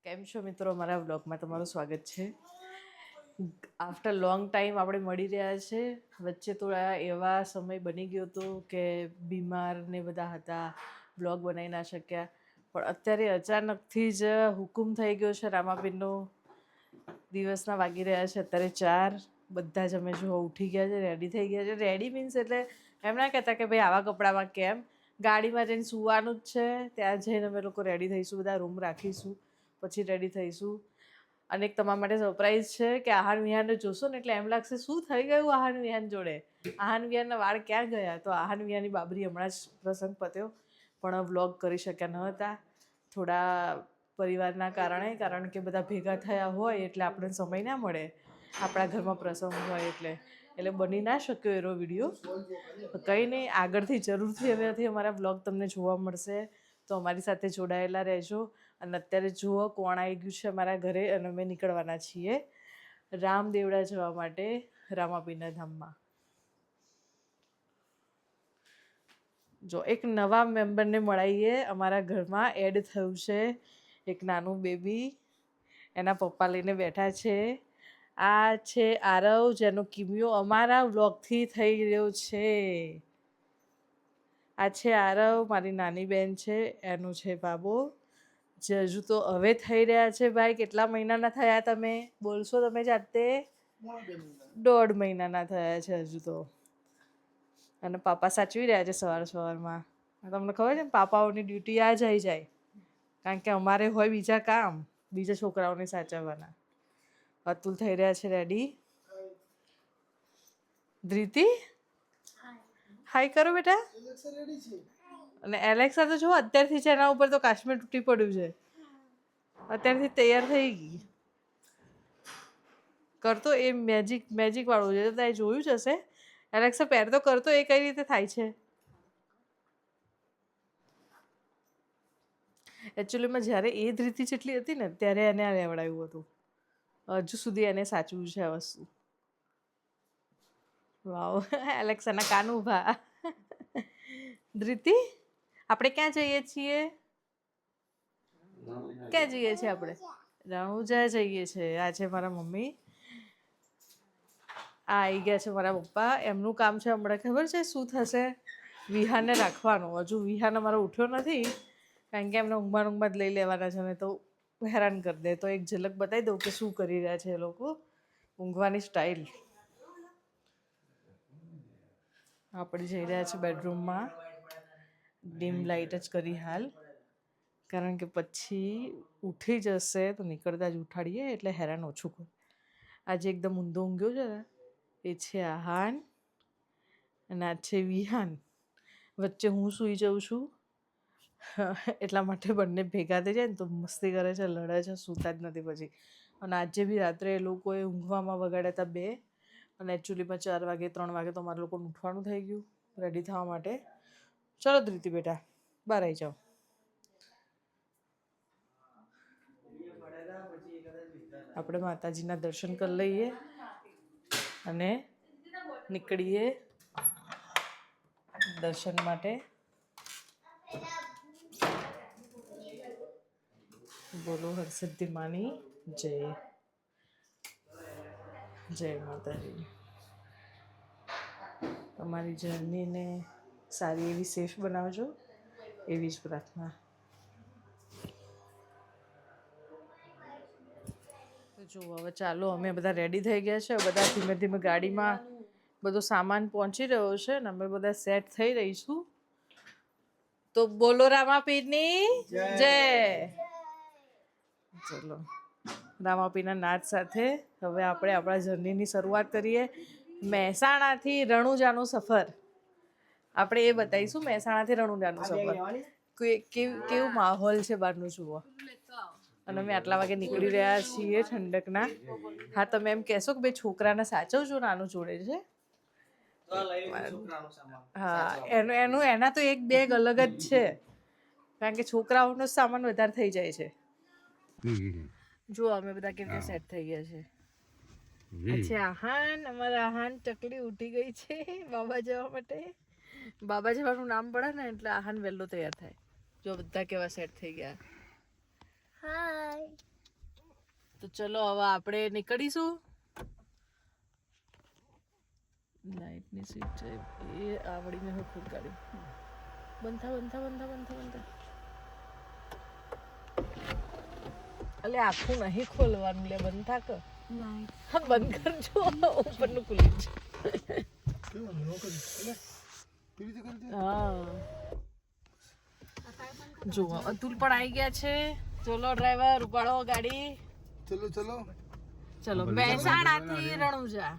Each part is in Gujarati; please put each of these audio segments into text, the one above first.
કેમ છો મિત્રો? મારા વ્લોગમાં તમારું સ્વાગત છે. આફ્ટર લોંગ ટાઈમ આપણે મળી રહ્યા છે. વચ્ચે થોડા એવા સમય બની ગયો હતો કે બીમાર ને બધા હતા, વ્લોગ બનાવી ના શક્યા. પણ અત્યારે અચાનકથી જ હુકુમ થઈ ગયો છે રામાપીરનો. દિવસના વાગી રહ્યા છે અત્યારે 4. બધા જ અમે જો ઉઠી ગયા છે, રેડી થઈ ગયા છે. રેડી મીન્સ એટલે એમ ના કહેતા કે ભાઈ આવા કપડામાં કેમ, ગાડીમાં જઈને સૂવાનું જ છે. ત્યાં જઈને અમે લોકો રેડી થઈશું, બધા રૂમ રાખીશું, પછી રેડી થઈશું. અને એક તમારા માટે સરપ્રાઈઝ છે કે આહાન વિહાનને જોશો ને એટલે એમ લાગશે શું થઈ ગયું આહાન વિહાન જોડે, આહાન વિહાનના વાળ ક્યાં ગયા. તો આહાન વિહાનની બાબરી હમણાં જ પ્રસંગ પત્યો, પણ વ્લોગ કરી શક્યા ન હતા થોડા પરિવારના કારણે. કારણ કે બધા ભેગા થયા હોય એટલે આપણને સમય ના મળે, આપણા ઘરમાં પ્રસંગ હોય એટલે બની ના શક્યો એનો વિડીયો. કંઈ નહીં, આગળથી જરૂરથી હવેથી અમારા વ્લોગ તમને જોવા મળશે, તો અમારી સાથે જોડાયેલા રહેજો. અને અત્યારે જુઓ કોણ આવી ગયું છે અમારા ઘરે, અને અમે નીકળવાના છીએ રામદેવડા જવા માટે, રામાપીરના ધામમાં. જો એક નવા મેમ્બરને મળાઈએ, અમારા ઘરમાં એડ થયું છે એક નાનું બેબી, એના પપ્પા લઈને બેઠા છે. આ છે આરવ, જેનો કિમિયો અમારા વ્લોગથી થઈ રહ્યો છે. આ છે આરવ, મારી નાની બેન છે, એનું છે બાબો. જે હજુ તો હવે થઈ રહ્યા છે. ભાઈ કેટલા મહિનાના થયા તમે? બોલશો તમે જાતે? 1.5 મહિનાના થયા છે હજુ તો. અને પાપા સાચવી રહ્યા છે સવારમાં. તમને ખબર છે ને, પાપાઓની ડ્યુટી આ જ આવી જાય, કારણ કે અમારે હોય બીજા કામ, બીજા છોકરાઓને સાચવવાના. અતુલ થઈ રહ્યા છે રેડી. ધ્રિતિ હાય કરો બેટા. અને એલેક્સા તો જો અત્યારથી છે એના ઉપર તો કાશ્મીર તૂટી પડ્યું છે, અત્યારથી તૈયાર થઈ ગઈ. કરતો એ મેજિક વાળું છે, તો જોયું જ હશે. એલેક્સા પહેર તો કરતો, એ કઈ રીતે થાય છે? એકચ્યુઅલીમાં જ્યારે એ ધ્રિતિ જેટલી હતી ને ત્યારે એને આ લેવડાવ્યું હતું. હજુ સુધી એને સાચવું છે આ વસ્તુ. વાવ, એલેક્સાના કાન ઊભા. ધ્રિતિ, આપણે ક્યાં જઈએ છીએ? ક્યાં જઈએ છીએ આપણે? રણુજા જઈએ છીએ. આ છે મારા મમ્મી, આ આવી ગયા છે મારા પપ્પા. એમનું કામ છે હમણાં ખબર છે શું થશે? વિહાનને રાખવાનું. હજુ વિહાન અમારો ઉઠ્યો નથી, કારણ કે એમને ઊંઘમાં જ લઈ લેવાના છે, ને તો હેરાન કરી દે. તો એક ઝલક બતાવી દઉં કે શું કરી રહ્યા છે એ લોકો, ઊંઘવાની સ્ટાઇલ. આપણે જઈ રહ્યા છે બેડરૂમમાં. ડીમ લાઇટ જ કરી હાલ, કારણ કે પછી ઉઠી જશે તો નીકળતા જ ઉઠાડીએ એટલે હેરાન ઓછું કર. આજે એકદમ ઊંધો ઊંઘ્યો છે ને, એ છે આહાન, અને આ છે વિહાન. વચ્ચે હું સૂઈ જાઉં છું, એટલા માટે બંને ભેગા થઈ જાય ને તો મસ્તી કરે છે, લડે છે, સૂતા જ નથી પછી. અને આજે બી રાત્રે એ લોકોએ ઊંઘવામાં વગાડ્યા હતા 2, અને એકચ્યુઅલીમાં 4 વાગે 3 વાગે તો અમારા લોકોનું ઉઠવાનું થઈ ગયું રેડી થવા માટે. ચલો ધ્રિતિ બેટા, બહાર આવી જાઓ. આપણે માતાજીના દર્શન કરી લઈએ અને નીકળીએ દર્શન માટે. બોલો હરસિદ્ધિ માની જય. જય માતાજી. તમારી જર્નીને સારી એવી સેફ બનાવજો, એવી જ પ્રાર્થના. તો જો હવે ચાલો, અમે બધા રેડી થઈ ગયા છે. બધા ધીમે ધીમે ગાડીમાં બધો સામાન પહોંચી રહ્યો છે ને અમે બધા સેટ થઈ રહીશું. તો બોલો રામાપીરની જય. ચલો, રામાપીરના નાદ સાથે હવે આપણે આપણા જર્નીની શરૂઆત કરીએ. મહેસાણાથી રણુજાનો સફર આપણે એ બતાવીશું. મહેસાણાથી રણુજાનો સફર કેવું માહોલ છે બહારનું જુઓ. અને અમે આટલા વાગે નીકળી રહ્યા છીએ ઠંડકના. હા, તમે એમ કહેશો કે ભાઈ છોકરાને સાચવજો, નાનું જોડે છે. હા, એના તો એક બેગ અલગ જ છે, કારણ કે છોકરાઓનો સામાન વધારે થઈ જાય છે. જો અમે બધા કેવી રીતે સેટ થઈ ગયા છે. અચ્છા, આહાન, અમારા આહાન ચકલી ઉઠી ગઈ છે બાબા જવા માટે. બાબા જવાનું નામ પડે ને એટલે આહાન વહેલો તૈયાર થાય. જો બધા કેવા સેટ થઈ ગયા. હાય. તો ચલો હવે આપણે નીકળીશું. લાઇટની સ્વિચ છે એ આવડીને હું ખુદ કાઢ્યું. બંધ. અલે આખું નહીં ખોલવાનું, લે બંધ થાક. હા બંધ કરજો, ઉપરનું ખુલ્લું છે. હા જો અતુલ પણ આવી ગયા છે. ચલો ડ્રાઈવર ઉપાડો ગાડી. ચલો મહેસાણાથી રણુજા.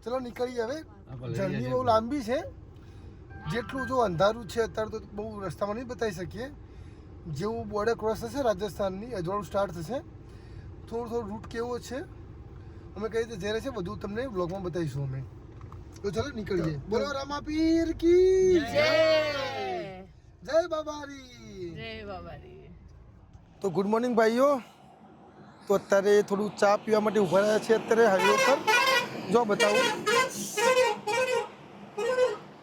ચલો નીકળીએ હવે. જર્ની બહુ લાંબી છે. જેટલું જો અંધારું છે અત્યારે તો બહુ રસ્તામાં નહીં બતાવી શકીએ. જેવું બોર્ડર ક્રોસ થશે રાજસ્થાનની અજવાળું સ્ટાર્ટ થશે, થોડો રૂટ કેવો છે અમે કઈ રીતે જઈ રહ્યા છે બધું તમને બ્લોગમાં બતાવીશું અમે. તો ચલો નીકળીએ. બોલો રામાપીર કી જય, જય બાબારી. તો ગુડ મોર્નિંગ ભાઈઓ. તો અત્યારે થોડું ચા પીવા માટે ઊભા રહ્યા છે અત્યારે હાઈવે પર. જો બતાવું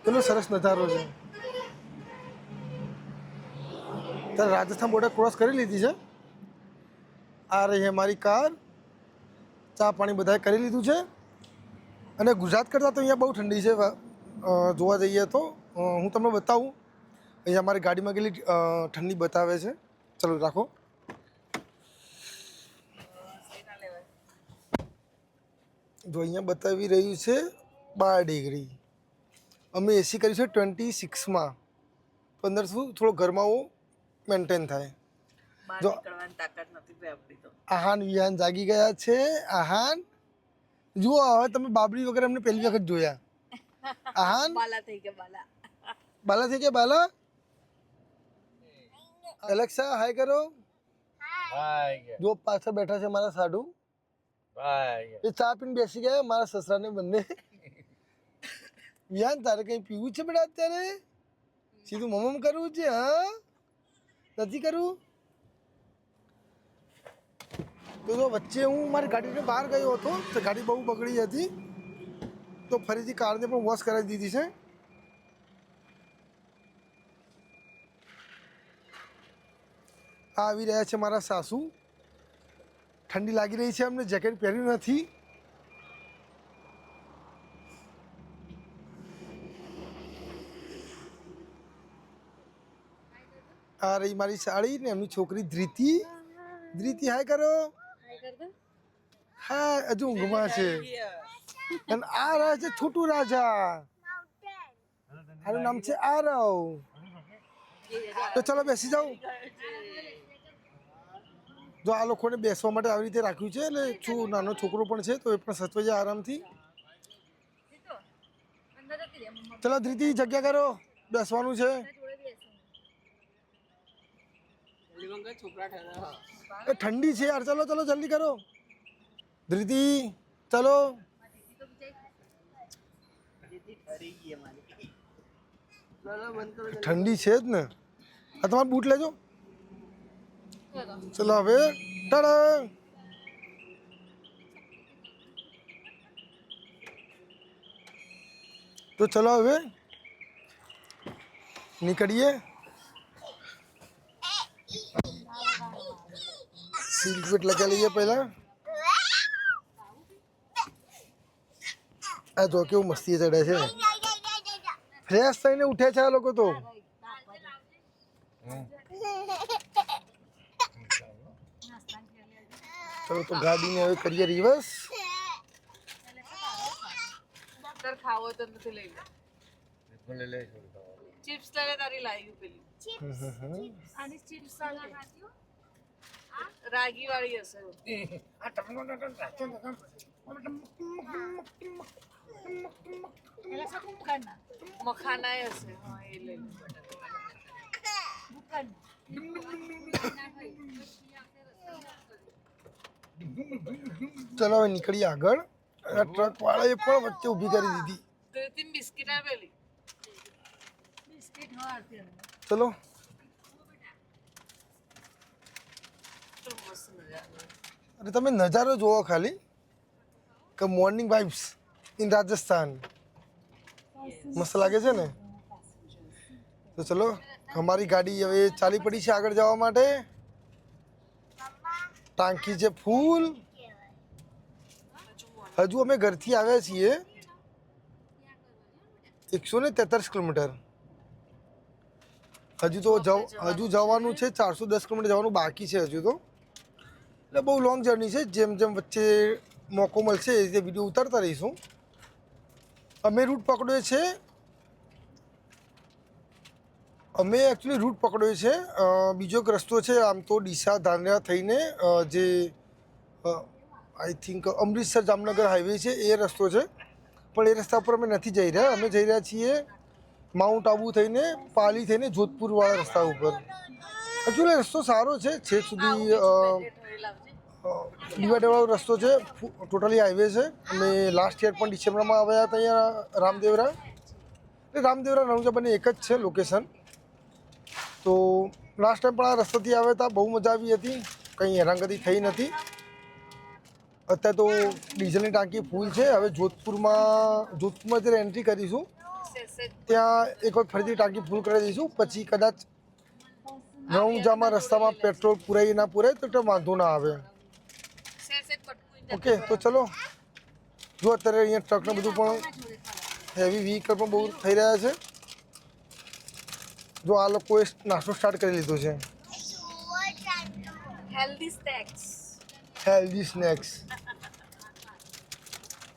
કેટલો સરસ નજારો છે. ત્યારે રાજસ્થાન બોર્ડર ક્રોસ કરી લીધી છે. આ રહી છે મારી કાર. ચા પાણી બધાએ કરી લીધું છે. અને ગુજરાત કરતાં તો અહીંયા બહુ ઠંડી છે. જોવા જઈએ તો હું તમને બતાવું. અહીંયા અમારી ગાડીમાં કેટલી ઠંડી બતાવે છે. ચલો રાખો. જો અહીંયા બતાવી રહ્યું છે 12 ડિગ્રી. અમે એસી કર્યું છે 26માં. 15 શું થોડો ગરમાવો મેન્ટેન થાય. જો આહાન વિહાન જાગી ગયા છે. આહાન જુઓ હવે તમે બાબરી વગર અમને પહેલી વખત જોયા. આહાન બાલા થઈ ગયા બાલા. એલેક્સા હાય કરો. જો પાછળ બેઠા છે મારા સાડુ. એ ચા પીને બેસી ગયા મારા સસરાને બંને. વિહાન તારે કઈ પીવું છે બેટા અત્યારે? સીધું મમમ કરવું છે? હા નથી કરવું? તો વચ્ચે હું મારી ગાડીને બહાર ગયો હતો તો ગાડી બહુ બગડી હતી, તો ફરીથી કારને પણ વોશ કરાવી દીધી છે. આ આવી રહ્યા છે મારા સાસુ. ઠંડી લાગી રહી છે અમને, જેકેટ પહેર્યું નથી. આ રહી મારી સાડી ને એમની છોકરી ધ્રિતિ. ધ્રિતિ હાય કરો. હા હજુ ઊંઘમાં છે. અને આ રહે છે છોટુ રાજા. આનું નામ છે આરવ. તો ચલો બેસી જાઓ. જો આ લોકોને બેસવા માટે આવી રીતે રાખ્યું છે, એટલે શું નાનો છોકરો પણ છે તો એ પણ સચવાઈ જાય આરામથી. ચલો ધ્રિતિ જગ્યા કરો, બેસવાનું છે. એ ઠંડી છે યાર. ચલો જલ્દી કરો. ધ્રિતિ ચલો. ઠંડી છે જ ને. આ તમારા બૂટ લેજો. ચલો હવે ટાડા. તો ચલો હવે નીકળીએ. સીટ ફીટ લગાવી લઈએ પહેલા. આ જો કેવું મસ્તી ચડે છે. ફ્રેશ થઈને ઉઠ્યા છે આ લોકો તો. ચલો તો ગાડીને હવે કરીએ રિવર્સ. ખાવો તો નથી લઈ લે. ચિપ્સ લે તારી લાવી પેલી. આની ચિપ્સ રાગી વાળી હશે. મખાના હશે. હા એ લઈ ચલો હવે નીકળીએ આગળ. ટ્રક વાળાએ પણ વચ્ચે ઊભી કરી દીધી. બિસ્કિટ આપેલી. ચલો અરે તમે નજારો જોવો ખાલી કે મોર્નિંગ વાઇબ્સ ઇન રાજસ્થાન. મસ્ત લાગે છે ને. તો ચલો અમારી ગાડી હવે ચાલી પડી છે આગળ જવા માટે. ટાંકી છે ફૂલ. હજુ અમે ઘરથી આવ્યા છીએ 143 કિલોમીટર. હજુ તો હજુ જવાનું છે 410 કિલોમીટર જવાનું બાકી છે હજુ તો. એટલે બહુ લોંગ જર્ની છે. જેમ જેમ વચ્ચે મોકો મળશે એ રીતે વિડીયો ઉતારતા રહીશું. અમે એકચ્યુઅલી રૂટ પકડ્યો છે. બીજો એક રસ્તો છે આમ તો ડીસા ધાનેરા થઈને જે I think Amritsar Jamnagar highway છે એ રસ્તો છે. પણ એ રસ્તા પર અમે નથી જઈ રહ્યા. અમે જઈ રહ્યા છીએ માઉન્ટ આબુ થઈને પાલી થઈને જોધપુરવાળા રસ્તા ઉપર. એકચ્યુઅલી રસ્તો સારો છે. છેક સુધી ડિવાઈડરવાળો રસ્તો છે. ટોટલી હાઈવે છે. અમે લાસ્ટ યર પણ ડિસેમ્બરમાં આવ્યા હતા અહીંયા રામદેવરા. રામદેવરા રણુજા બંને એક જ છે લોકેશન. તો લાસ્ટ ટાઈમ પણ આ રસ્તાથી આવ્યા હતા. બહુ મજા આવી હતી. કંઈ હેરાનગતિ થઈ નથી. અત્યારે તો ડીઝલની ટાંકી ફૂલ છે. હવે જોધપુરમાં જ્યારે એન્ટ્રી કરીશું ત્યાં એક વખત ફરીથી ટાંકી ફૂલ કરી દઈશું. પછી કદાચ રણુજામાં રસ્તામાં પેટ્રોલ પૂરાય ના પૂરાય તો વાંધો ના આવે. ઓકે, તો ચલો. જો અત્યારે અહીંયા ટ્રકને બધું પણ હેવી વ્હીકલ પણ બહુ થઈ રહ્યા છે. જો આ લોકોએ નાસ્તો સ્ટાર્ટ કરી લીધો છે. Healthy snacks.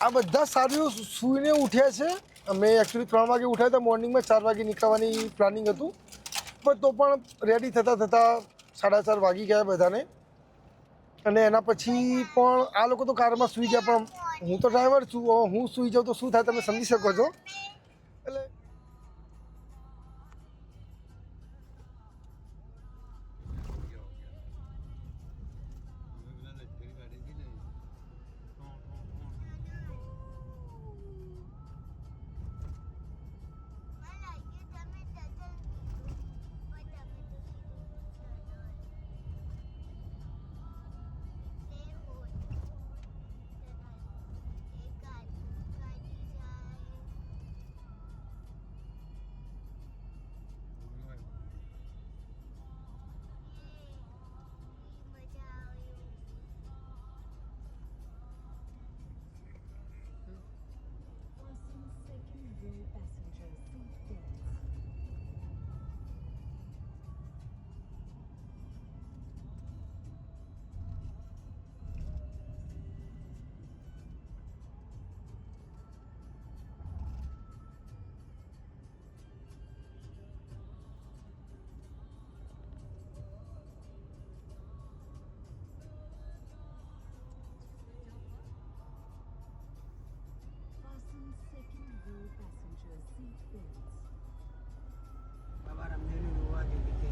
આ બધા સારીઓ સૂઈને ઉઠ્યા છે. અમે એકચ્યુઅલી 3 વાગે ઉઠ્યા હતા. મોર્નિંગમાં 4 વાગે નીકળવાની પ્લાનિંગ હતું. પણ તો પણ રેડી થતાં 4:30 વાગી ગયા બધાને. અને એના પછી પણ આ લોકો તો કારમાં સૂઈ ગયા. પણ હું તો ડ્રાઈવર છું. હું સૂઈ જાઉં તો શું થાય તમે સમજી શકો છો. એટલે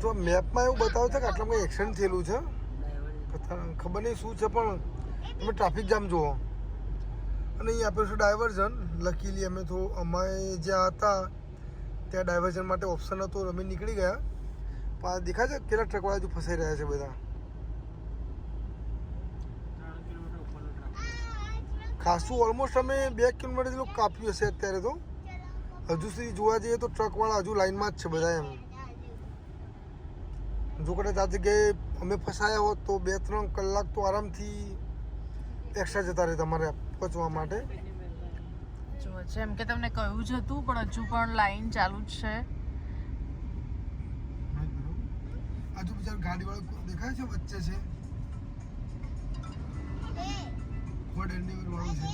જો મેપમાં એવું બતાવે છે કે આટલામાં એક્સિડન્ટ થયેલું છે. ખબર નહીં શું છે પણ તમે ટ્રાફિક જામ જુઓ. અને અહીં આપ્યું છે ડાયવર્ઝન. લકીલી અમે જ્યાં હતા ત્યાં ડાયવર્ઝન માટે ઓપ્શન હતો. અમે નીકળી ગયા. પણ દેખાય છે કેટલા ટ્રકવાળા હજુ ફસાઈ રહ્યા છે બધા. ખાસું ઓલમોસ્ટ અમે 2 કિલોમીટર જેટલું કાપ્યું હશે અત્યારે તો. હજુ સુધી જોવા જઈએ તો ટ્રકવાળા હજુ લાઈનમાં જ છે બધા એમ. જો કદાચ આ જગ્યાએ અમે ફસાયા હોત તો 2-3 કલાક તો આરામથી એક્સ્ટ્રા જતા રહે તમારે પહોંચવા માટે. જો જેમ કે તમને કહ્યું જ હતું પણ હજુ પણ લાઈન ચાલુ જ છે. હજુ બિચાર ગાડીવાળો દેખાય છે વચ્ચે છે. ફોર્ડ એન્ડેવર વાળું છે.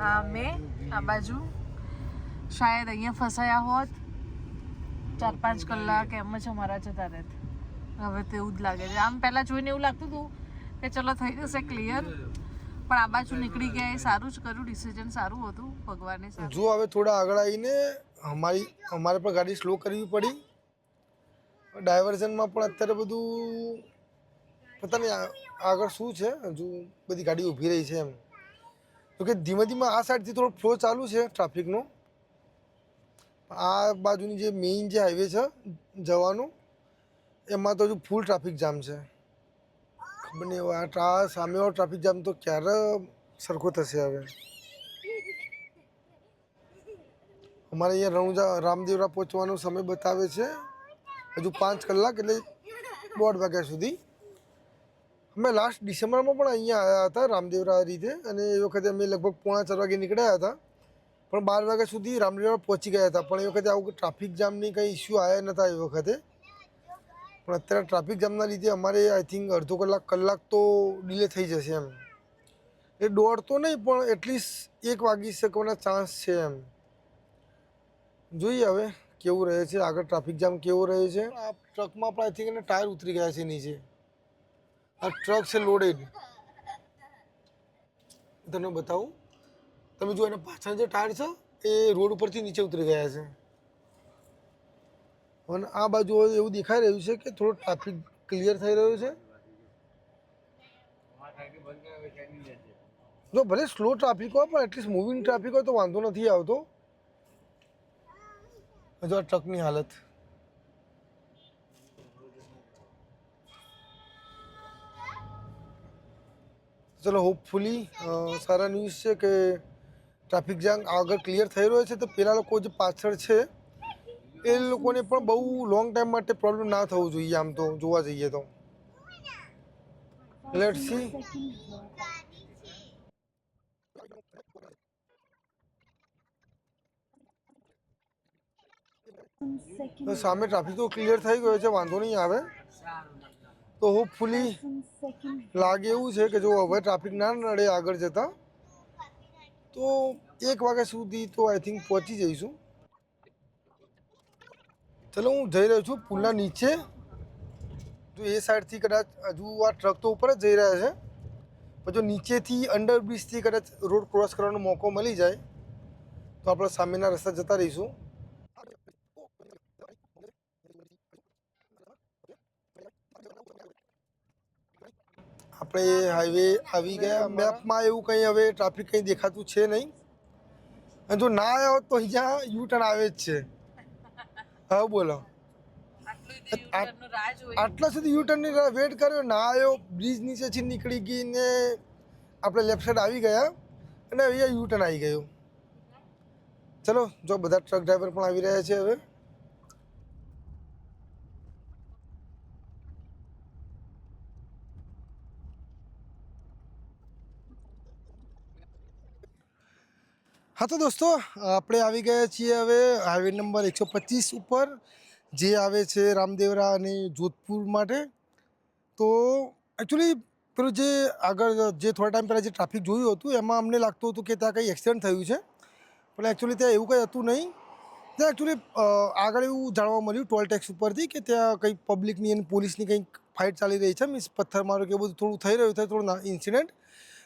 હા મેં આ બાજુ શાયદ અહીંયા ફસાયા હોત 4-5 કલાક એમ જ અમારા જતા રહેત. હવે તો એવું જ લાગે છે. આમ પહેલાં જોઈને એવું લાગતું હતું કે ચલો થઈ જશે ક્લિયર. પણ આ બાજુ નીકળી ગયા એ સારું જ કર્યું. ડિસિઝન સારું હતું ભગવાને. જો હવે થોડા આગળ આવીને અમારે પણ ગાડી સ્લો કરવી પડી. ડાયવર્ઝનમાં પણ અત્યારે બધું પતા નહીં આગળ શું છે. હજુ બધી ગાડી ઊભી રહી છે એમ. તો કે ધીમે ધીમે આ સાઈડથી થોડો ફ્લો ચાલુ છે ટ્રાફિકનો. આ બાજુની જે મેઇન જે હાઈવે છે જવાનું એમાં તો હજુ ફૂલ ટ્રાફિક જામ છે. ખબર નહીં હવે આ સામેવાળો ટ્રાફિક જામ તો ક્યારે સરખો થશે. હવે અમારે અહીંયા રણુજા રામદેવરા પહોંચવાનો સમય બતાવે છે હજુ 5 કલાક એટલે 1:30 વાગ્યા સુધી. અમે લાસ્ટ ડિસેમ્બરમાં પણ અહીંયા આવ્યા હતા રામદેવરા રીતે, અને એ વખતે અમે લગભગ 3:45 વાગે નીકળ્યા હતા, પણ 12 વાગ્યા સુધી રામદેવરા પહોંચી ગયા હતા. પણ એ વખતે આવું ટ્રાફિક જામની કંઈ ઇસ્યુ આવ્યા નહોતા એ વખતે. પણ અત્યારે ટ્રાફિક જામના લીધે અમારે આઈ થિંક અડધો કલાક તો ડિલે થઈ જશે એમ. એ દોડ તો નહીં પણ એટલીસ્ટ 1 વાગી શકવાના ચાન્સ છે એમ. જોઈએ હવે કેવું રહે છે આગળ, ટ્રાફિક જામ કેવો રહે છે. આ ટ્રકમાં પણ આઈ થિંક એને ટાયર ઉતરી ગયા છે નીચે. આ ટ્રક છે લોડેડ, તમને બતાવું. તમે જો એના પાછળ જે ટાયર છે એ રોડ ઉપરથી નીચે ઉતરી ગયા છે. અને આ બાજુ એવું દેખાઈ રહ્યું છે કે થોડો ટ્રાફિક ક્લિયર થઈ રહ્યો છે. જો ભલે સ્લો ટ્રાફિક હોય પણ એટલીસ્ટ મૂવિંગ ટ્રાફિક હોય તો વાંધો નથી આવતો. જો આ ટ્રકની હાલત. ચલો હોપફુલી સારા ન્યૂઝ છે કે ટ્રાફિક જામ આગળ ક્લિયર થઈ રહ્યો છે, તો પેલા લોકો જે પાછળ છે એ લોકોને પણ બહુ લોંગ ટાઈમ માટે પ્રોબ્લેમ ના થવું જોઈએ. આમ તો જોવા જઈએ તો લેટ્સ સી. સામે ટ્રાફિક તો ક્લિયર થઈ ગયો છે, વાંધો નહીં આવે. તો હોપફુલી લાગે એવું છે કે જો હવે ટ્રાફિક ના નડે આગળ જતાં તો 1 વાગ્યા સુધી તો આઈ થિંક પહોંચી જઈશું. ચલો હું જઈ રહ્યો છું પુલના નીચે. જો એ સાઈડથી કદાચ હજુ આ ટ્રક તો ઉપર જ જઈ રહ્યા છે, પણ જો નીચેથી અંડરબ્રિજથી કદાચ રોડ ક્રોસ કરવાનો મોકો મળી જાય તો આપણે સામેના રસ્તા જતા રહીશું. આપણે હાઈવે આવી ગયા. મેપમાં એવું કંઈ હવે ટ્રાફિક કંઈ દેખાતું છે નહીં, અને જો ના આવ્યો તો અહીંયા યુટર્ન આવે જ છે. હા બોલો, આટલા સુધી યુટર્નની વેટ કર્યો, ના આવ્યો, બ્રિજ નીચેથી નીકળી ગઈ ને આપણે લેફ્ટ સાઈડ આવી ગયા અને અહીંયા યુટર્ન આવી ગયું. ચલો જો બધા ટ્રક ડ્રાઈવર પણ આવી રહ્યા છે હવે. હા તો દોસ્તો આપણે આવી ગયા છીએ હવે હાઈવે નંબર 125 ઉપર, જે આવે છે રામદેવરા અને જોધપુર માટે. તો એકચ્યુઅલી પેલું જે આગળ જે થોડા ટાઈમ પહેલાં જે ટ્રાફિક જોયું હતું એમાં અમને લાગતું હતું કે ત્યાં કંઈ એક્સિડન્ટ થયું છે, પણ એકચ્યુઅલી ત્યાં એવું કંઈ હતું નહીં. ત્યાં એકચ્યુઅલી આગળ એવું જાણવા મળ્યું ટોલ ટેક્સ ઉપરથી કે ત્યાં કંઈક પબ્લિકની અને પોલીસની કંઈક ફાઇટ ચાલી રહી છે, મીન્સ પથ્થરમારો કે બધું થોડું થઈ રહ્યું છે, થોડું ઇન્સિડન્ટ.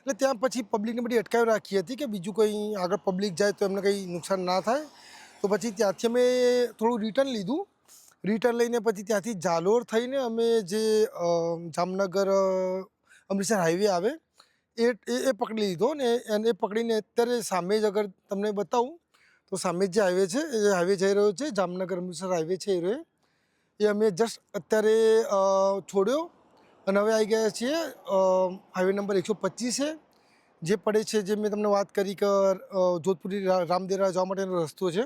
એટલે ત્યાં પછી પબ્લિકને બધી અટકાવી રાખી હતી કે બીજું કંઈ આગળ પબ્લિક જાય તો એમને કંઈ નુકસાન ના થાય. તો પછી ત્યાંથી અમે થોડું રિટર્ન લીધું. રિટર્ન લઈને પછી ત્યાંથી જાલોર થઈને અમે જે જામનગર અમૃતસર હાઈવે આવે એ પકડી લીધો ને એને પકડીને અત્યારે સામે જ અગર તમને બતાવું તો સામે જે હાઈવે છે એ હાઈવે જઈ રહ્યો છે, જામનગર અમૃતસર હાઈવે છે એ અમે જસ્ટ અત્યારે છોડ્યો અને હવે આવી ગયા છીએ હાઈવે નંબર 125 છે, જે પડે છે, જે મેં તમને વાત કરી કે જોધપુરથી રામદેવરા જવા માટેનો રસ્તો છે.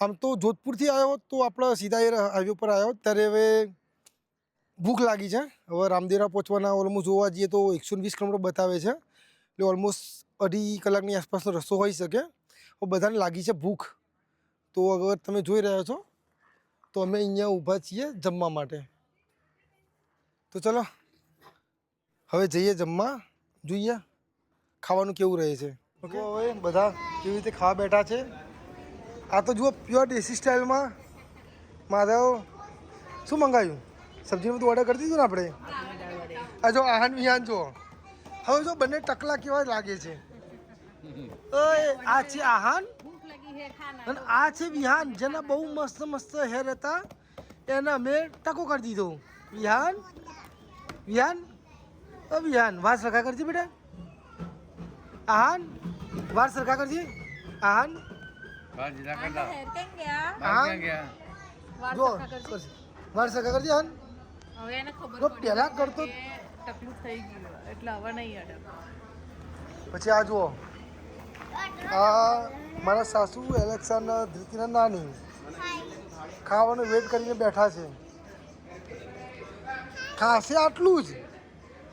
આમ તો જોધપુરથી આવ્યો તો આપણે સીધા એ હાઈવે પર આવ્યો. ત્યારે હવે ભૂખ લાગી છે. હવે રામદેવરા પહોંચવાના ઓલમોસ્ટ જોવા જઈએ તો 120 કિલોમીટર બતાવે છે, એટલે ઓલમોસ્ટ 2.5 કલાકની આસપાસનો રસ્તો હોઈ શકે. બધાને લાગી છે ભૂખ. તો અગર તમે જોઈ રહ્યા છો તો અમે અહીંયા ઊભા છીએ જમવા માટે. તો ચલો હવે જઈએ જમવા, જોઈએ ખાવાનું કેવું રહે છે. ઓકે, હવે બધા કેવી રીતે ખાવા બેઠા છે. આ તો જુઓ પ્યોર દેશી સ્ટાઇલમાં. માધવ શું મંગાવ્યું? સબ્જીનું બધું ઓર્ડર કરી દીધું ને આપણે. આ જો આહાન વિહાન જો, હવે જો બંને ટકલા કેવા લાગે છે. આ છે આહાન અને આ છે વિહાન, જેના બહુ મસ્ત મસ્ત હેર હતા એને અમે ટકો કરી દીધો. વિહાન વિહાન વિહાન વાર સરખા કરજે બેટા. આહાન વાર સરખા કરજે. આહાન જો વાર સરખા કરજે. આહાન હવે એને ખબર પહેલા કરતો તકલીફ થઈ ગઈ એટલે હવે નહીં અડે. પછી આ જુઓ, આ મારા સાસુ એલેક્સાના ધૃતિના નાની ખાવાનું વેટ કરીને બેઠા છે. ખાશે આટલું જ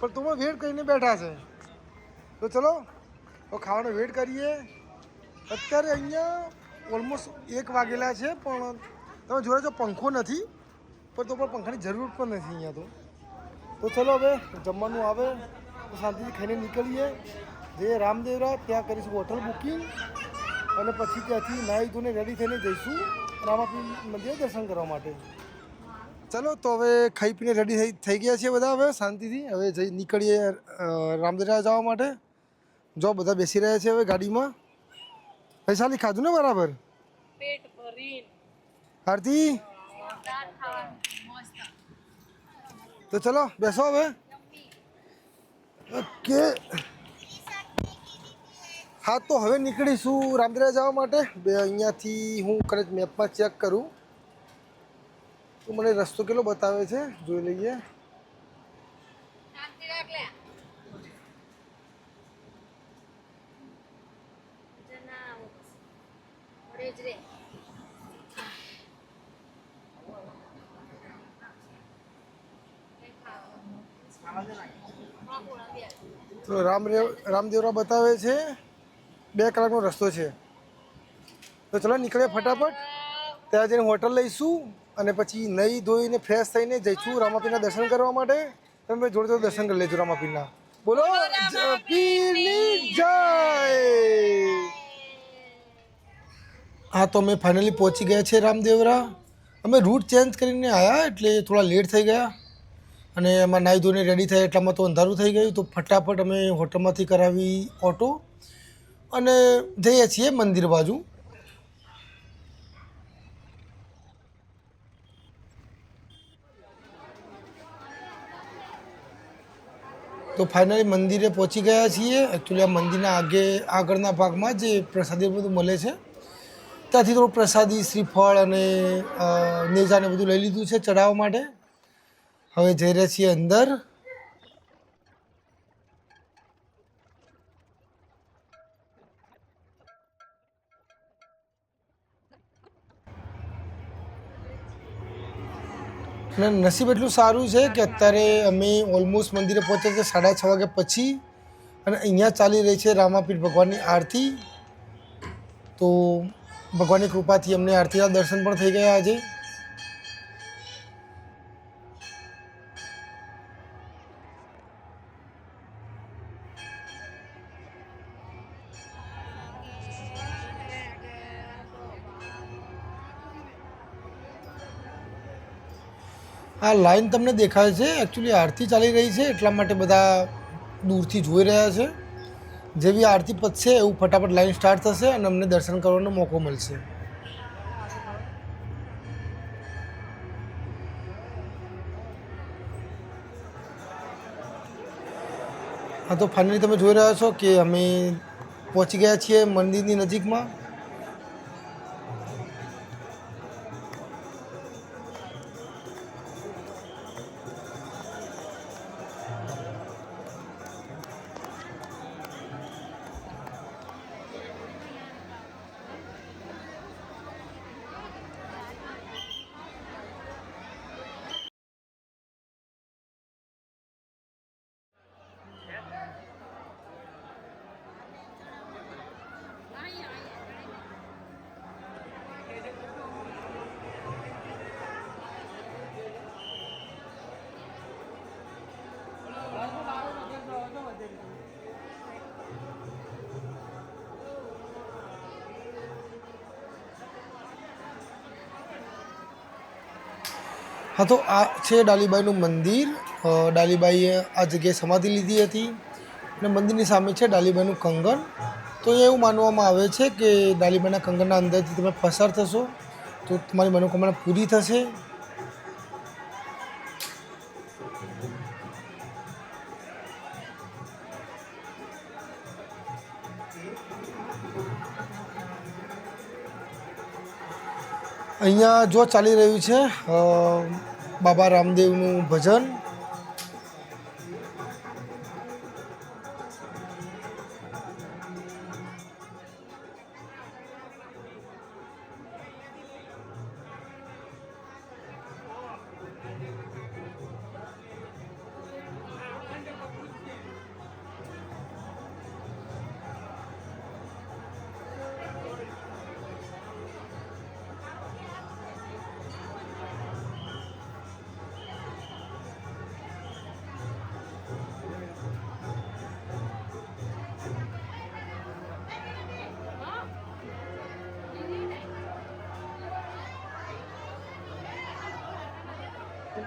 પણ તો વેટ કરીને બેઠા છે. તો ચલો તો ખાવાનો વેટ કરીએ. અત્યારે અહીંયા ઓલમોસ્ટ 1 વાગેલા છે, પણ તમે જોડે જો પંખો નથી, પણ તો પણ પંખાની જરૂર પણ નથી અહીંયા. તો ચલો હવે જમવાનું આવે તો શાંતિથી ખાઈને નીકળીએ. જઈએ રામદેવરા, ત્યાં કરીશું હોટલ બુકિંગ અને પછી ત્યાંથી નાહી ધોઈને રેડી થઈને જઈશું રામાપીર મંદિરે દર્શન કરવા માટે. ચલો તો હવે ખાઈ પીને રેડી થઈ ગયા છીએ બધા. હવે શાંતિથી હવે જઈ નીકળીએ રામદેવરા જવા માટે. જો બધા બેસી રહ્યા છે હવે ગાડીમાં. પૈસાલી ખાધું ને બરાબર? પેટ ભરીને. આરતી તો ચલો બેસો હવે. ઓકે હા, તો હવે નીકળીશું રામદેવરા જવા માટે. અહીંયાથી હું કદાચ મેપમાં ચેક કરું તો મને રસ્તો કેટલો બતાવે છે, જોઈ લઈએ. તો રામદેવરા બતાવે છે 2 કલાકનો રસ્તો છે. તો ચલો નીકળીએ ફટાફટ. ત્યાં જઈને હોટલ લઈશું અને પછી નહીં ધોઈને ફ્રેશ થઈને જઈશું રામાપીરના દર્શન કરવા માટે. તમે જોડે જોડે દર્શન કરી લેજો રામાપીરના. બોલો પીરની જય. હા, તો અમે ફાઇનલી પહોંચી ગયા છે રામદેવરા. અમે રૂટ ચેન્જ કરીને આવ્યા એટલે થોડા લેટ થઈ ગયા અને એમાં નાહી ધોઈને રેડી થયા એટલામાં તો અંધારું થઈ ગયું. તો ફટાફટ અમે હોટલમાંથી કરાવી ઓટો અને જઈએ છીએ મંદિર બાજુ. તો ફાઇનલી મંદિરે પહોંચી ગયા છીએ. એકચ્યુઅલી આ મંદિરના આગળના ભાગમાં જે પ્રસાદી બધું મળે છે ત્યાંથી થોડું પ્રસાદી, શ્રીફળ અને નેજાને બધું લઈ લીધું છે ચડાવવા માટે. હવે જઈ રહ્યા છીએ અંદર. અને નસીબ એટલું સારું છે કે અત્યારે અમે ઓલમોસ્ટ મંદિરે પહોંચ્યા છે 6:30 વાગ્યા પછી અને અહીંયા ચાલી રહી છે રામાપીર ભગવાનની આરતી. તો ભગવાનની કૃપાથી અમને આરતીના દર્શન પણ થઈ ગયા આજે. આ લાઈન તમને દેખાય છે, એકચ્યુઅલી આરતી ચાલી રહી છે એટલા માટે બધા દૂરથી જોઈ રહ્યા છે. જેવી આરતી પતશે એવું ફટાફટ લાઈન સ્ટાર્ટ થશે અને અમને દર્શન કરવાનો મોકો મળશે. હા, તો ફાઇનલી તમે જોઈ રહ્યા છો કે અમે પહોંચી ગયા છીએ મંદિરની નજીકમાં. હા, તો આ છે ડાલીબાઈનું મંદિર. ડાલીબાઈએ આ જગ્યાએ સમાધિ લીધી હતી અને મંદિરની સામે છે ડાલીબાઈનું કંગન. તો અહીંયા એવું માનવામાં આવે છે કે ડાલીબાઈના કંગનના અંદરથી તમે પસાર થશો તો તમારી મનોકામના પૂરી થશે. અહીંયા જો ચાલી રહ્યું છે બાબા રામદેવનું ભજન.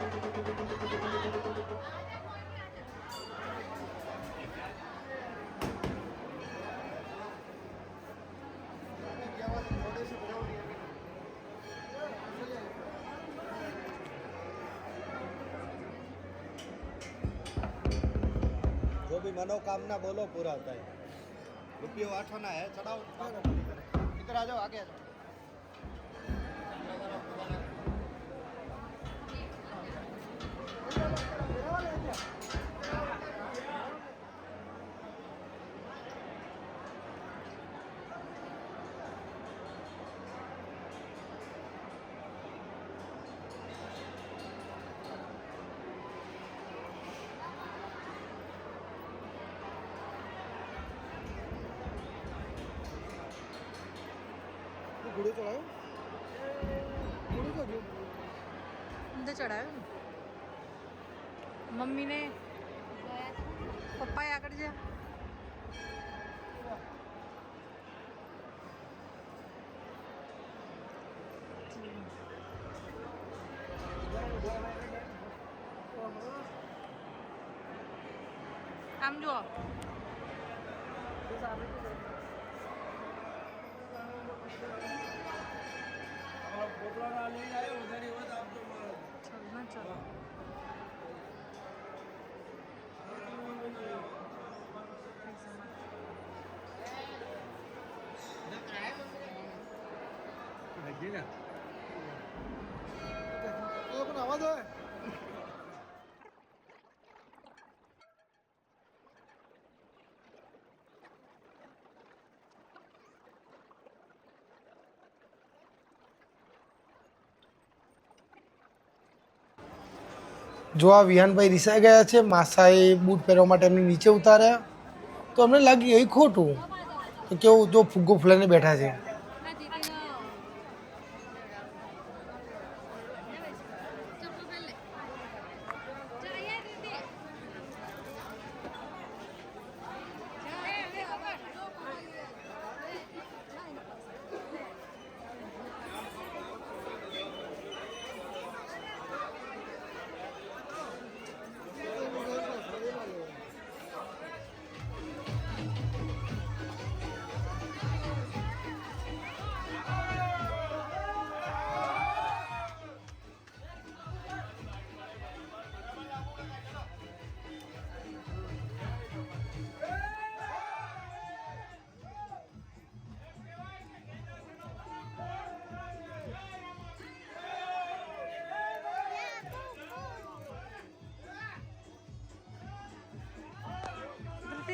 जो भी मनोकामना बोलो पूरा होता है। रुपये आठवाना है, चढ़ाओ। इधर आ जाओ, आगे आ जाओ। ઘોડો ચડાયો, ઘોડો તો જો અંદર ચડાવ્યો ને મમ્મીને પપ્પાએ આગળ જા આમ જો चलो એ પણ આવાજ આવે. જો આ વિહાનભાઈ રિસાઈ ગયા છે, માસાએ બૂટ પહેરવા માટે એમને નીચે ઉતાર્યા તો અમને લાગી એ ખોટું તો કેવું જો ફુગ્ગો ફૂલાઈને બેઠા છે.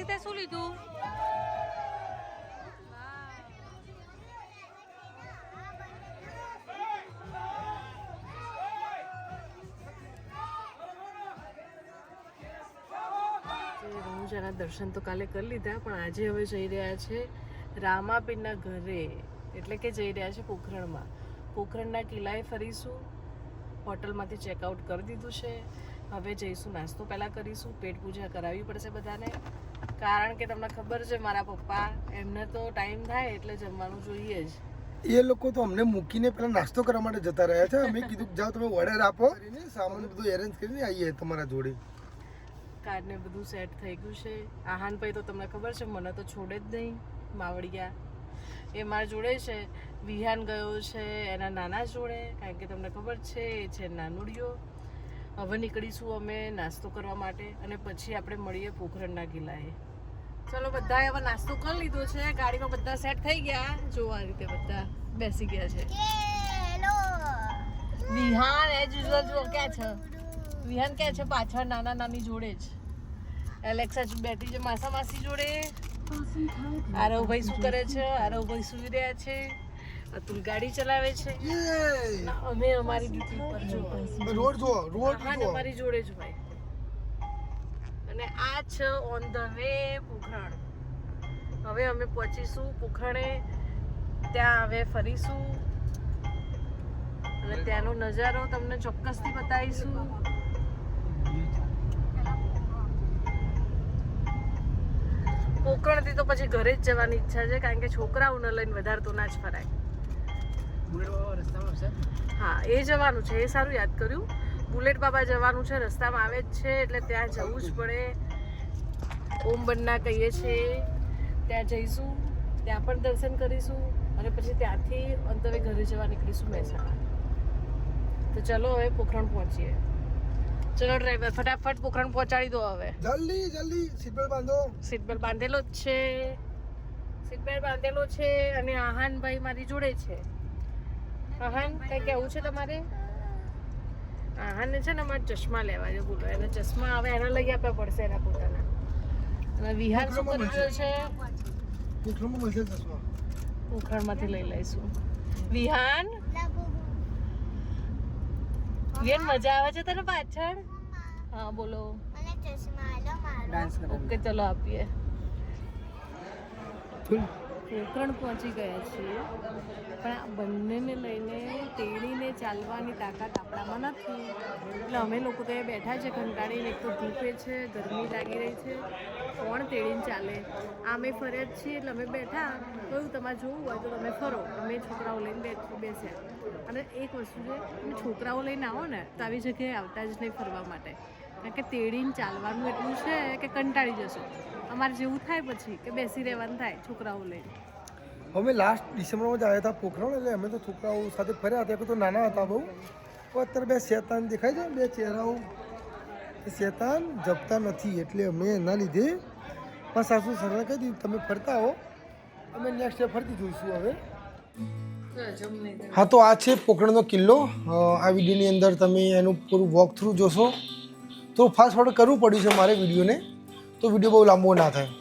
તે શું લીધું રણુજાના દર્શન તો કાલે કરી લીધા પણ આજે હવે જઈ રહ્યા છે રામાપીરના ઘરે એટલે કે જઈ રહ્યા છે પોખરણમાં. પોખરણના કિલ્લાએ ફરીશું. હોટલમાંથી ચેકઆઉટ કરી દીધું છે. હવે જઈશું, નાસ્તો પહેલાં કરીશું, પેટ પૂજા કરાવવી પડશે બધાને, કારણ કે તમને ખબર છે મારા પપ્પા એમને તો ટાઈમ થાય એટલે જમવાનું જોઈએ જ. એ લોકો તો અમને મૂકીને પેલા નાસ્તો કરવા માટે જતા રહ્યા છે. અમે કીધું જાઓ તમે ઓર્ડર આપો, સામાન બધું એરેન્જ કરીને આવીએ તમારા જોડે. કાર્ડને બધું સેટ થઈ ગયું છે. આહાનભાઈ તો તમને ખબર છે મને તો છોડે જ નહીં, માવડિયા એ મારા જોડે છે. વિહાન ગયો છે એના નાના જોડે, કારણ કે તમને ખબર છે એ છે નાનુડિયો. હવે નીકળીશું અમે નાસ્તો કરવા માટે અને પછી આપણે મળીએ પોખરણના કિલ્લાએ. ચલો બધાએ હવે નાસ્તો કરી લીધો છે, ગાડીમાં બધા સેટ થઈ ગયા. જો આ રીતે બધા બેસી ગયા છે. વિહાન એજ યુઝ્યુઅલ જો ક્યાં છે, વિહાન ક્યાં છે પાછળ નાના નાની જોડે જ. એલેક્સા બેઠી છે માસા માસી જોડે. આરવભાઈ શું કરે છે? આરવભાઈ સુઈ રહ્યા છે. અતુલ ગાડી ચલાવે છે. અમે અમારી ડ્યુટી પર જો રોડ જો રોડ હા અમારી જોડે જ ભાઈ. અને આ છે ઓન ધ વે પોખરણ. હવે અમે પહોંચીશું પોખરણે, ત્યાં હવે ફરીશું અને ત્યાંનો નજારો તમને ચોક્કસથી બતાવીશું. પોખરણથી તો પછી ઘરે જ જવાની ઈચ્છા છે, કારણ કે છોકરાઓને લઈને વધારે તો ના જ ફરાય. હા એ જવાનું છે, એ સારું યાદ કર્યું. બુલેટ બાબા જવાનું છે, રસ્તામાં આવે જ છે એટલે ત્યાં જવું જ પડે. ઓમ બન્ના કહીએ છીએ, ત્યાં જઈશું, ત્યાં પણ દર્શન કરીશું અને પછી ત્યાંથી અંતરે ઘરે જવા નીકળીશું મહેસાણા. તો ચલો હવે પોખરણ પહોંચીએ. ચલો ડ્રાઈવર ફટાફટ પોખરણ પહોંચાડી દો. હવે જલ્દી જલ્દી સીટ બેલ્ટ બાંધો. સીટ બેલ્ટ બાંધેલો જ છે, સીટ બેલ્ટ બાંધેલો છે. અને આહાનભાઈ મારી જોડે છે. આહાન કંઈ કહેવું છે તમારે? આહાને છે ને અમારે ચશ્મા લેવા છે. બોલો, એને ચશ્મા હવે એને લઈ આપ્યા પડશે એના પોતાના. અને વિહાર શું કરી રહ્યો છે? પોખરણમાં મળશે ચશ્મા. પોખરણમાંથી લઈ લઈશું. વિહાન, વિહાન મજા આવે છે તને પાછળ? હા બોલો. ઓકે ચલો આપીએ. પોખરણ પહોંચી ગયા છીએ, પણ આ બંનેને લઈને તેડીને ચાલવાની તાકાત આપણામાં નથી. એટલે અમે લોકો તો એ બેઠા છે કંટાળીને. એક તો ધૂપે છે, ગરમી લાગી રહી છે, કોણ તેડીને ચાલે? અમે ફર્યા જ છીએ એટલે અમે બેઠા. કહ્યું તમારે જોવું હોય તો તમે ફરો. અમે છોકરાઓ લઈને બેસ્યા. અને એક વસ્તુ છે, તમે છોકરાઓ લઈને આવો ને તો આવી જગ્યાએ આવતા જ નહીં ફરવા માટે. કારણ કે તેડીને ચાલવાનું એટલું છે કે કંટાળી જશો. અમારે જેવું થાય પછી કે બેસી રહેવાનું થાય છોકરાઓ લઈને. અમે લાસ્ટ ડિસેમ્બરમાં જ આવ્યા હતા પોખરણ, એટલે અમે તો છોકરાઓ સાથે ફર્યા હતા. તો નાના હતા બહુ. તો અત્યારે બે શેતાન દેખાય છે, બે ચહેરાઓ. એ શેતાન જપતા નથી એટલે અમે એના લીધે પણ સાસુ સરળ કહી દીધું તમે ફરતા આવો, અમે નેક્સ્ટ ડે ફરતી જોઈશું હવે. હા, તો આ છે પોખરણનો કિલ્લો. આ વિડીયોની અંદર તમે એનું પૂરું વોક થ્રુ જોશો. તો ફાસ્ટ ફોરવર્ડ કરવું પડ્યું છે મારે વિડીયોને, તો વિડીયો બહુ લાંબો ના થાય.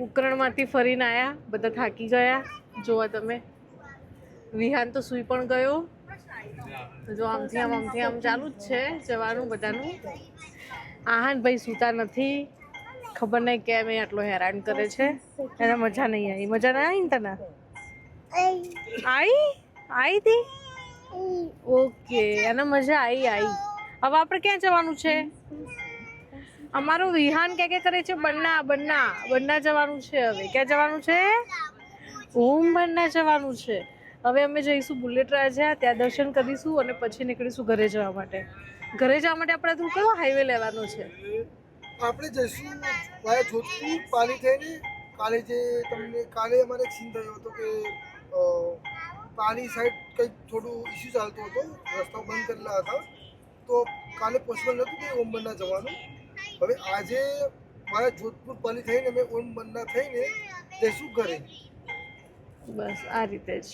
ઉકરણમાંથી ફરીને આવ્યા, બધા થાકી ગયા. જોવા તમે, વિહાન તો સૂઈ પણ ગયો. જો આમથી આમ ચાલુ જ છે જવાનું બધાનું. આહાન ભાઈ સૂતા નથી, ખબર નહીં કેમ એ આટલો હેરાન કરે છે. એને મજા નહીં આવી. મજા ના આવી ને તને? આવી હતી? ઓકે, એને મજા આવી. હવે આપણે ક્યાં જવાનું છે? અમારું વિહાન ક્યાં કરે છે? બન્ના જવાનું છે. હવે ક્યાં જવાનું છે? બન્ના જવાનું છે. હવે અમે જઈશું બુલેટ રાજા, ત્યાં દર્શન કરીશું અને પછી નીકળીશું ઘરે જવા માટે. આપણે તું કયો હાઈવે લેવાનો છે? આપણે જઈશું વાયા જોધપુર પાલી થઈને. કાલે અમારે એક સીન થયો હતો કે પાલી સાઈડ કંઈક થોડું ઇસ્યુ ચાલતો હતો, રસ્તાઓ બંધ કરેલા હતા, તો કાલે પોસિબલ નહોતું કે ઓમ બન્ના જવાનું. હવે આજે વાયા જોધપુર પાલી થઈને અમે ઓમ બન્ના થઈને જઈશું ઘરે. બસ આ રીતે જ.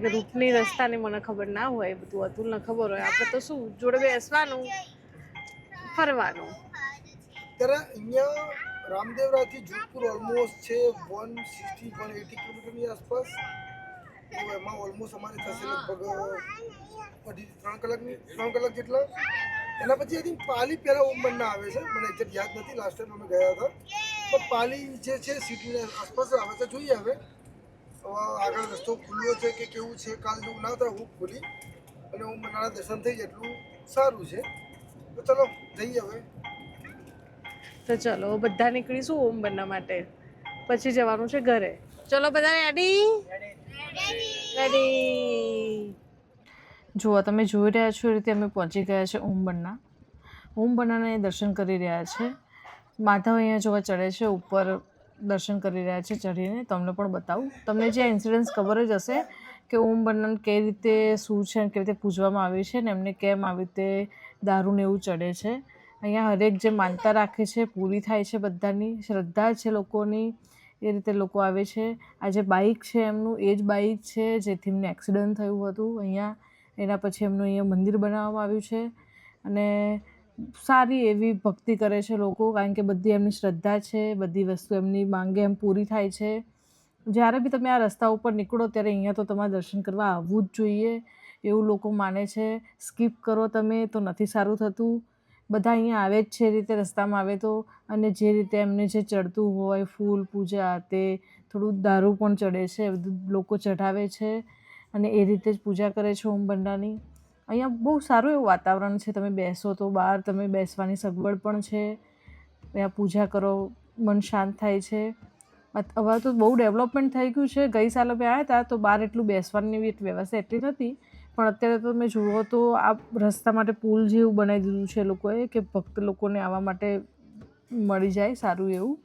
કે રૂટની રસ્તાની મને ખબર ના હોય, બધું અતુલને ખબર હોય. આપણે તો શું જોડે બેસવાનું, ફરવાનું. ત્યારે અહીંયા રામદેવરાથી જોધપુર ઓલમોસ્ટ છે 160-180 કિલોમીટરની આસપાસ. તો એમાં ઓલમોસ્ટ અમારે થશે લગભગ 3 કલાક જેટલા. એના પછી આઈ થિંક પાલી પહેલાં ઓમ બન્ના આવે છે, મને એક્ઝેક્ટ યાદ નથી. લાસ્ટ ટાઈમ અમે ગયા હતા. પણ પાલી જે છે સિટીના આસપાસ આવે તો જોઈએ. હવે આગળ રસ્તો ખુલ્લો છે કે કેવું છે, કાલ જેવું ના થાય હું ખોલી અને ઓમ બન્નાના દર્શન થઈ જાય એટલું સારું છે. તો ચલો જઈએ હવે. તો ચલો બધા નીકળીશું ઓમ બન્ના માટે, પછી જવાનું છે ઘરે. ચલો બધા રેડી? જુઓ, તમે જોઈ રહ્યા છો એ રીતે અમે પહોંચી ગયા છે ઓમ બન્નાને દર્શન કરી રહ્યા છે. માધવ અહીંયા જોવા ચડે છે ઉપર, દર્શન કરી રહ્યા છે ચડીને. તમને પણ બતાવું. તમને જે ઇન્સિડન્સ ખબર જ હશે કે ઓમ બન્નાને કઈ રીતે શું છે, કેવી રીતે પૂજવામાં આવે છે ને એમને કેમ આવી રીતે દારૂને એવું ચડે છે. અહીંયા હરેક જે માનતા રાખે છે પૂરી થાય છે. બધાની શ્રદ્ધા છે લોકોની, એ રીતે લોકો આવે છે. આ જે બાઇક છે એમનું એ જ બાઇક છે જેથી એમને એક્સિડન્ટ થયું હતું અહીંયા. એના પછી એમનું અહીંયા મંદિર બનાવવામાં આવ્યું છે અને સારી એવી ભક્તિ કરે છે લોકો, કારણ કે બધી એમની શ્રદ્ધા છે, બધી વસ્તુ એમની માંગે એમ પૂરી થાય છે. જ્યારે બી તમે આ રસ્તા ઉપર નીકળો ત્યારે અહીંયા તો તમારે દર્શન કરવા આવવું જ જોઈએ એવું લોકો માને છે. સ્કીપ કરો તમે તો નથી સારું થતું. બધા અહીંયા આવે જ છે એ રીતે રસ્તામાં આવે તો. અને જે રીતે એમને જે ચડતું હોય ફૂલ પૂજા, તે થોડું દારૂ પણ ચડે છે, બધું લોકો ચઢાવે છે અને એ રીતે જ પૂજા કરે છે ઓમ બન્નાની. અહીંયા બહુ સારું એવું વાતાવરણ છે. તમે બેસો તો બહાર તમે બેસવાની સગવડ પણ છે. અહીંયા પૂજા કરો, મન શાંત થાય છે. હવે તો બહુ ડેવલપમેન્ટ થઈ ગયું છે. ગઈ સાલ અમે આવ્યા હતા તો બહાર એટલું બેસવાની વ્યવસ્થા એટલી નથી, પણ અત્યારે તો તમે જુઓ તો આ રસ્તા માટે પુલ જેવું બનાવી દીધું છે લોકોએ કે ભક્ત લોકોને આવવા માટે મળી જાય સારું એવું,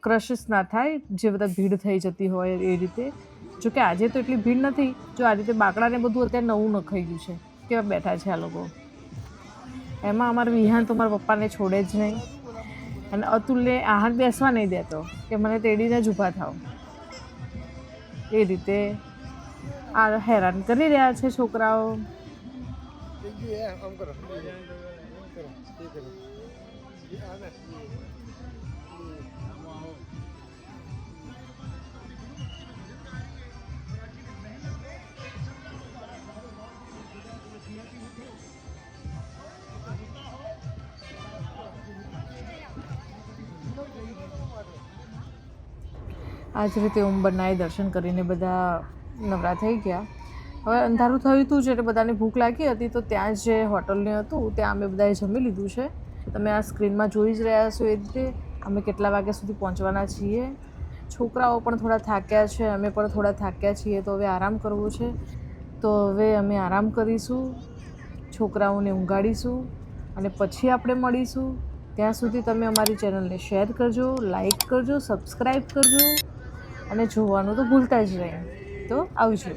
ક્રશિસ ના થાય જે બધા ભીડ થઈ જતી હોય એ રીતે. જોકે આજે તો એટલી ભીડ નથી. જો આ રીતે બાકડાને બધું અત્યારે નવું નખાઈ ગયું છે, કેવા બેઠા છે આ લોકો. એમાં અમારા વિહાન તો મારા પપ્પાને છોડે જ નહીં અને અતુલને આહાર બેસવા નહીં દેતો કે મને તેડીને જ ઊભા થાવ. એ રીતે આ હેરાન કરી રહ્યા છે છોકરાઓ. આ જ રીતે ઓમ બન્નાએ દર્શન કરીને બધા નવરા થઈ ગયા. હવે અંધારું થયું હતું જ એટલે બધાને ભૂખ લાગી હતી, તો ત્યાં જે હોટલને હતું ત્યાં અમે બધાએ જમી લીધું છે. તમે આ સ્ક્રીનમાં જોઈ જ રહ્યા છો એ રીતે અમે કેટલા વાગ્યા સુધી પહોંચવાના છીએ. છોકરાઓ પણ થોડા થાક્યા છે, અમે પણ થોડા થાક્યા છીએ, તો હવે આરામ કરવો છે. તો હવે અમે આરામ કરીશું, છોકરાઓને ઊંઘાડીશું અને પછી આપણે મળીશું. ત્યાં સુધી તમે અમારી ચેનલને શેર કરજો, લાઈક કરજો, સબસ્ક્રાઈબ કરજો અને જોવાનું તો ભૂલતા જ નહીં. તો આવજો.